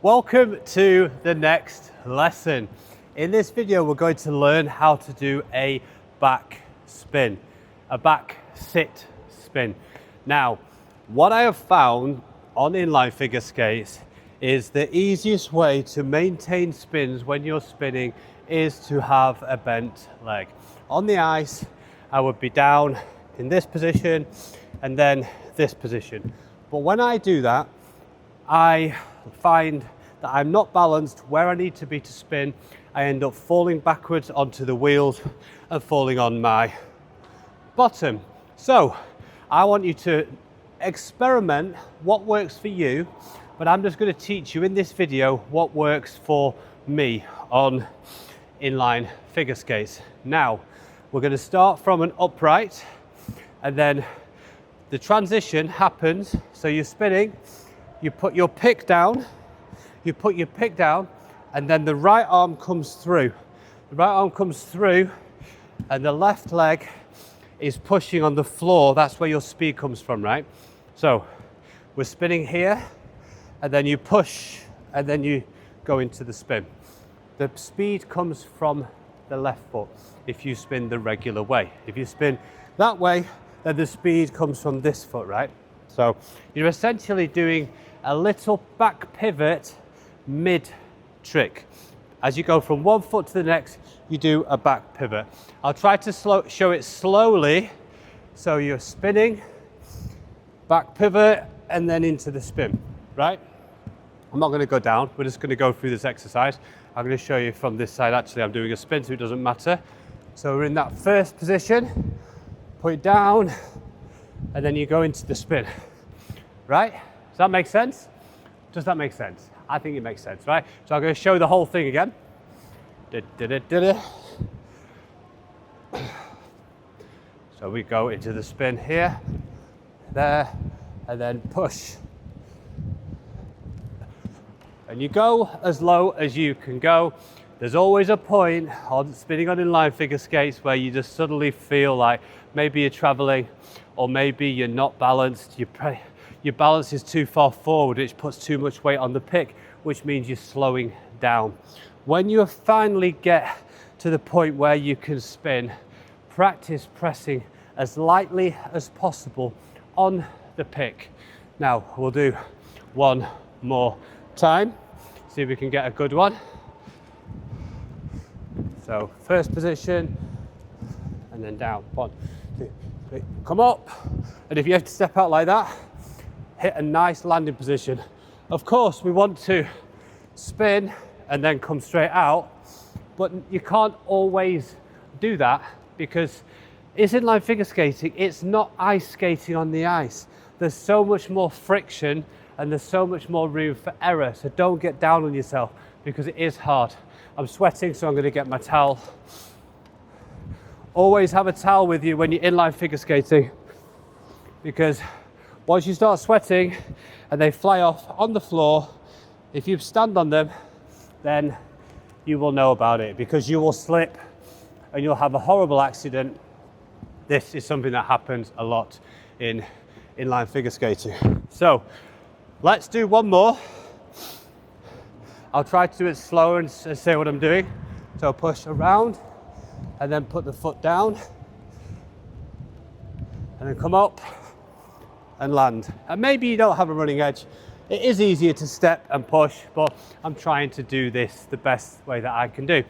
Welcome to the next lesson. In this video, we're going to learn how to do a back spin, a back sit spin. Now, what I have found on inline figure skates is the easiest way to maintain spins when you're spinning is to have a bent leg. On the ice, I would be down in this position and then this position. But when I do that, I find that I'm not balanced where I need to be to spin. I end up falling backwards onto the wheels and falling on my bottom. So I want you to experiment what works for you, but I'm just going to teach you in this video what works for me on inline figure skates. Now, we're going to start from an upright, and then the transition happens. So you're spinning, you put your pick down, and then the right arm comes through. The right arm comes through, and the left leg is pushing on the floor. That's where your speed comes from, right? So we're spinning here, and then you push, and then you go into the spin. The speed comes from the left foot if you spin the regular way. If you spin that way, then the speed comes from this foot, right? So you're essentially doing a little back pivot mid trick. As you go from one foot to the next, you do a back pivot. I'll try to show it slowly. So you're spinning, back pivot, and then into the spin, right? I'm not going to go down. We're just going to go through this exercise. I'm going to show you from this side. Actually, I'm doing a spin, so it doesn't matter. So we're in that first position, put it down, and then you go into the spin, right? Does that make sense? Does that make sense? I think it makes sense, right? So I'm going to show the whole thing again. So we go into the spin here, there, and then push. And you go as low as you can go. There's always a point on spinning on inline figure skates where you just suddenly feel like maybe you're traveling, or maybe you're not balanced. Your balance is too far forward, which puts too much weight on the pick, which means you're slowing down. When you finally get to the point where you can spin, practice pressing as lightly as possible on the pick. Now, we'll do one more time, see if we can get a good one. So, first position, and then down. 1, 2, 3, come up. And if you have to step out like that, hit a nice landing position. Of course, we want to spin and then come straight out, but you can't always do that because it's inline figure skating. It's not ice skating on the ice. There's so much more friction and there's so much more room for error. So don't get down on yourself because it is hard. I'm sweating, so I'm going to get my towel. Always have a towel with you when you're inline figure skating, because once you start sweating and they fly off on the floor, if you stand on them, then you will know about it because you will slip and you'll have a horrible accident. This is something that happens a lot in inline figure skating. So let's do one more. I'll try to do it slower and say what I'm doing. So push around and then put the foot down and then come up and land. And maybe you don't have a running edge. It is easier to step and push, but I'm trying to do this the best way that I can do.